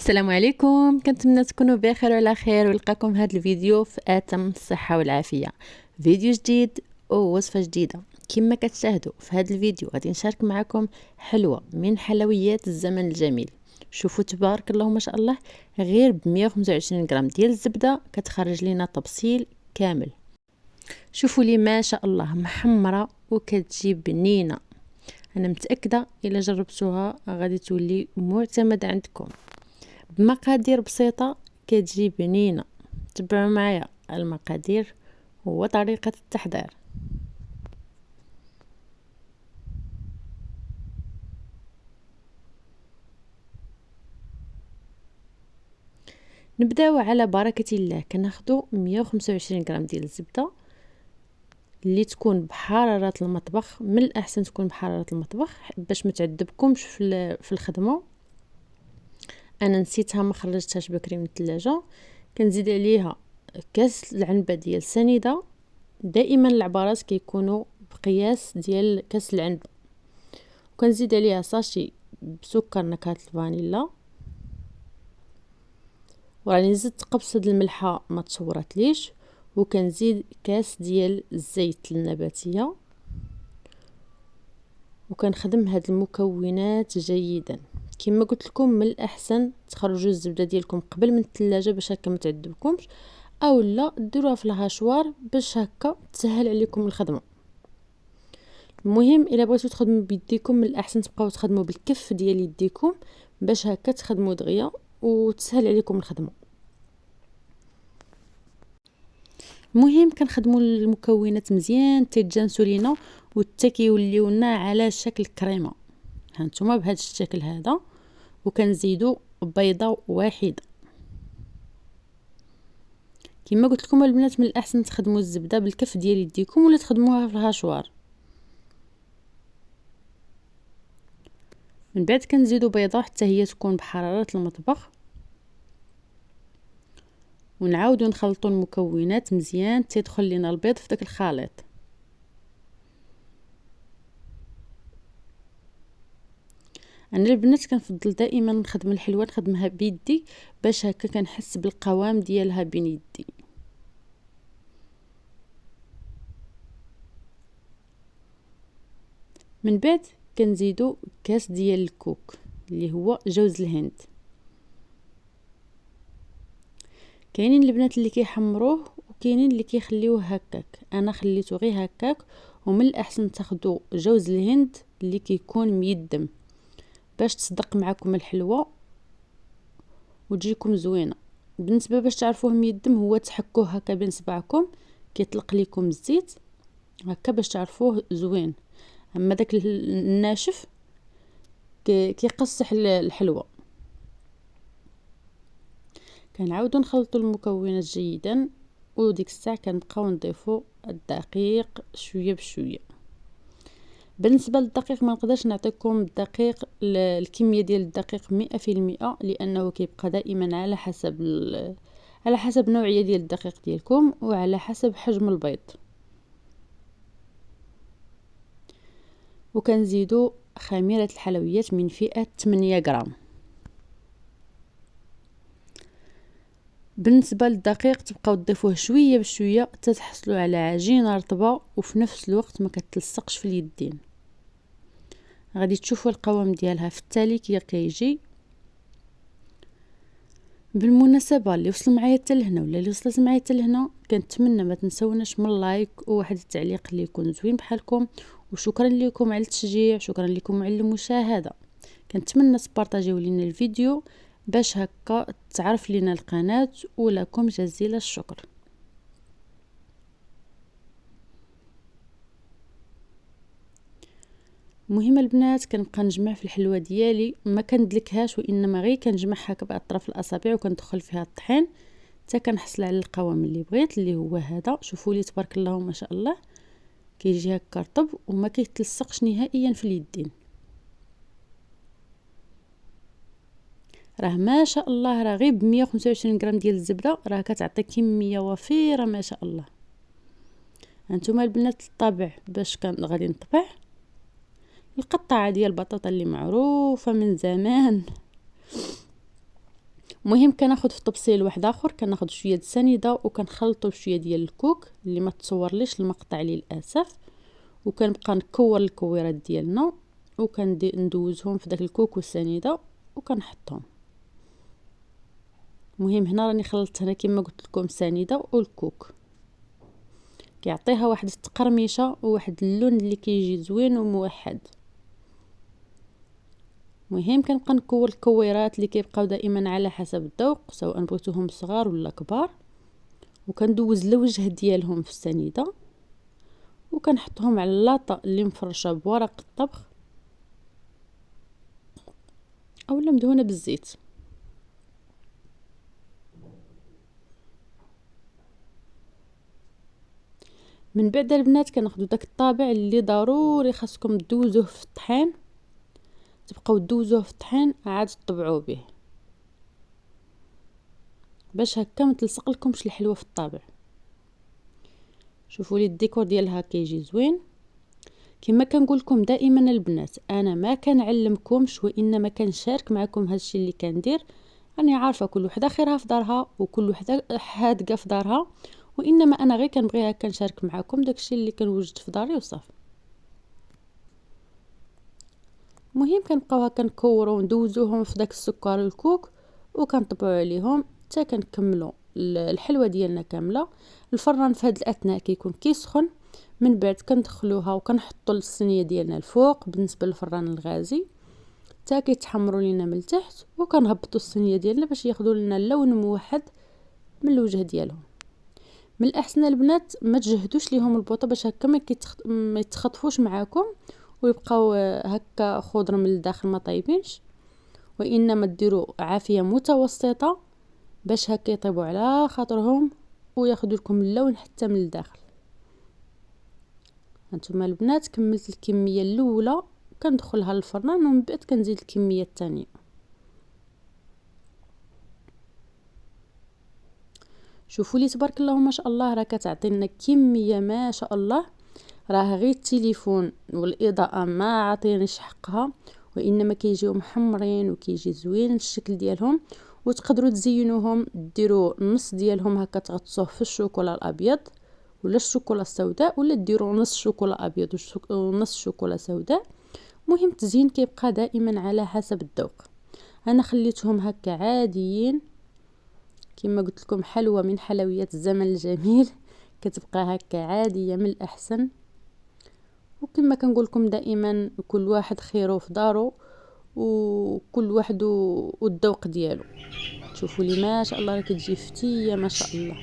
السلام عليكم، كنتمنى تكونوا بخير وعلى خير ونلقاكم في هذا الفيديو في اتم الصحه والعافيه. فيديو جديد ووصفه جديده. كما كتشاهدوا في هذا الفيديو غادي نشارك معكم حلوه من حلويات الزمن الجميل. شوفوا تبارك الله ما شاء الله، غير ب 125 غرام ديال الزبده كتخرج لنا تبصيل كامل. شوفوا لي ما شاء الله محمره وكتجي بنينه. انا متاكده الا جربتوها غادي تولي معتمده عندكم. بمقادير بسيطة كتجي بنينة. تبعوا معايا المقادير وطريقة التحضير. نبداو على بركة الله. كناخدو 125 غرام ديال الزبدة اللي تكون بحرارة المطبخ، من الأحسن تكون بحرارة المطبخ باش ما تعذبكمش في الخدمة. انا نسيتها ما خرجتهاش بكري من الثلاجه. كنزيد عليها كاس العنبه ديال سنيده. دائما العبارات كيكونوا بقياس ديال كاس العنبه. وكنزيد عليها ساشي بسكر نكهه الفانيلا، وراني زدت قبصه الملحه ما تصورتليش. وكنزيد كاس ديال الزيت النباتيه، وكنخدم هاد المكونات جيدا. كما قلت لكم من الاحسن تخرجوا الزبده ديالكم قبل من الثلاجه باش هكا ما تعذبكمش، او لا ديروها في الهاشوار باش هكا تسهل عليكم الخدمه. المهم الا بغيتو تخدموا بيديكم من الاحسن تبقاو تخدموا بالكف ديال يديكم باش هكا تخدموا دغيا وتسهل عليكم الخدمه. المهم كنخدموا المكونات مزيان تيتجانسوا لينا وحتى كيوليو لنا على شكل كريمه. هانتوما بهذا الشكل هذا. وكنزيدوا بيضه واحده. كما قلت لكم البنات من الاحسن تخدموا الزبده بالكف ديال يديكم ولا تخدموها في الهاشوار. من بعد كنزيدوا بيضه حتى هي تكون بحراره المطبخ، ونعاودوا نخلطوا المكونات مزيان تيدخل لنا البيض في داك الخليط. انا البنات كنفضل دائما نخدم الحلوه نخدمها بيدي باش هكا كنحس بالقوام ديالها بين يدي. من بعد كنزيدو كاس ديال الكوك اللي هو جوز الهند. كاينين البنات اللي كيحمروه وكاينين اللي كيخليوه هكاك. انا خليته غير هكاك. ومن الاحسن تاخدوا جوز الهند اللي كيكون ميدم باش تصدق معكم الحلوه وتجيكم زوينه. بالنسبه باش تعرفوه ميدم هو تحكوه هكا بين صباعكم كيطلق لكم الزيت هكا باش تعرفوه زوين. اما داك الناشف كيقصح الحلوه. كنعاودو نخلطوا المكونات جيدا، وديك الساعه كنبقاو نضيفوا الدقيق شويه بشويه. بالنسبه للدقيق ما نقدرش نعطيكم الدقيق الكميه ديال الدقيق 100% لانه كيبقى دائما على حسب نوعيه ديال الدقيق ديالكم وعلى حسب حجم البيض. وكنزيدوا خميره الحلويات من فئه 8 غرام. بالنسبه للدقيق تبقاو تضيفوه شويه بشويه حتى تحصلوا على عجينه رطبه وفي نفس الوقت ما كتلصقش في اليدين. غادي تشوفوا القوام ديالها في التالي كي كيجي. بالمناسبه اللي وصل معايا حتى لهنا ولا اللي وصلت معايا حتى لهنا كنتمنى ما تنسوناش من اللايك وواحد التعليق اللي يكون زوين بحالكم. وشكرا لكم على التشجيع، شكرا لكم على المشاهده. كنتمنى تبارطاجيو لينا الفيديو باش هكا تعرف لينا القناه ولكم جزيل الشكر. مهم البنات كنبقى نجمع في الحلوه ديالي ما كندلكهاش وانما غير كنجمعها باطراف الاصابع وكندخل فيها الطحين حتى كنحصل على القوام اللي بغيت اللي هو هذا. شوفوا لي تبارك الله ما شاء الله كيجي هكا رطب وما كيتلصقش نهائيا في اليدين. راه ما شاء الله راه غير ب 125 غرام ديال الزبده راه كتعطي كميه وفيره ما شاء الله. هانتوما البنات الطابع باش كان غادي نطبع القطعه ديال البطاطا اللي معروفه من زمان. مهم كناخد في تبصيل واحد اخر، كناخد شويه السنيده وكنخلطو بشويه ديال الكوك اللي ما تصورليش المقطع للاسف، وكنبقى نكور الكويرات ديالنا وكندوزهم في داك الكوك والسنيده وكنحطهم. مهم هنا راني خلطت هنا كما قلت لكم السنيده والكوك، كيعطيها واحد التقرميشه وواحد اللون اللي كيجي زوين وموحد. مهم كنبقى نكور الكويرات اللي كيبقاو دائما على حسب الذوق، سواء بغيتوهم صغار ولا كبار، وكندوز الوجه ديالهم في السنيده وكنحطهم على اللاطه اللي مفرشه بورق الطبخ اولا مدهونه بالزيت. من بعد البنات كناخذوا داك الطابع اللي ضروري خاصكم تدوزوه في الطحين، تبقاو تدوزوه في الطحين عاد تطبعوا به باش هكا ما تلصق لكمش الحلوه في الطابع. شوفوا لي الديكور ديالها كيجي زوين. كما كنقول لكم دائما البنات، انا ما كنعلمكمش وانما كنشارك معكم هادشي اللي كندير. راني عارفه كل وحده خيرها في دارها وكل وحده حادقه في دارها، وانما انا غير كنبغي هكا نشارك معكم داكشي اللي كنوجد في داري وصافي. مهم كنبقاو هكا نكورو وندوزوهم في داك السكر والكوك وكنطبعوا عليهم حتى كنكملوا الحلوه ديالنا كامله. الفران في هذه الاثناء كيكون كيسخن، من بعد كندخلوها وكنحطوا الصينيه ديالنا الفوق بالنسبه للفران الغازي حتى كيتحمروا لينا من التحت، وكنهبطوا الصينيه ديالنا باش ياخذوا لنا اللون موحد من الوجه ديالهم. من الاحسن البنات ما تجهدوش ليهم البوطه باش هكا ما يتخطفوش معاكم ويبقاو هكا خضر من الداخل ما طيبينش، وانما ديروا عافيه متوسطه باش هكا يطيبوا على خاطرهم وياخذوا لكم اللون حتى من الداخل. هانتوما البنات كملت الكميه الاولى كندخلها للفران ومن بعد كنزيد الكميه الثانيه. شوفوا لي تبارك الله ما شاء الله، راه كتعطينا كميه ما شاء الله، راه غير التليفون والاضاءه ما عطينيش حقها، وانما كيجيو محمرين وكيجي زوين الشكل ديالهم. وتقدروا تزينوهم، ديروا النص ديالهم هكا تغطسوه في الشوكولا الابيض ولا الشوكولا السوداء، ولا ديروا نص شوكولا ابيض ونص شوكولا سوداء. مهم التزيين كيبقى دائما على حسب الذوق. انا خليتهم هكا عاديين كما قلت لكم، حلوه من حلويات الزمن الجميل، كتبقى هكا عاديه من الاحسن. وكما كنقول لكم دائما كل واحد خيره في داره وكل واحد والذوق ديالو. شوفوا لي ما شاء الله راه كتجي فتيه ما شاء الله.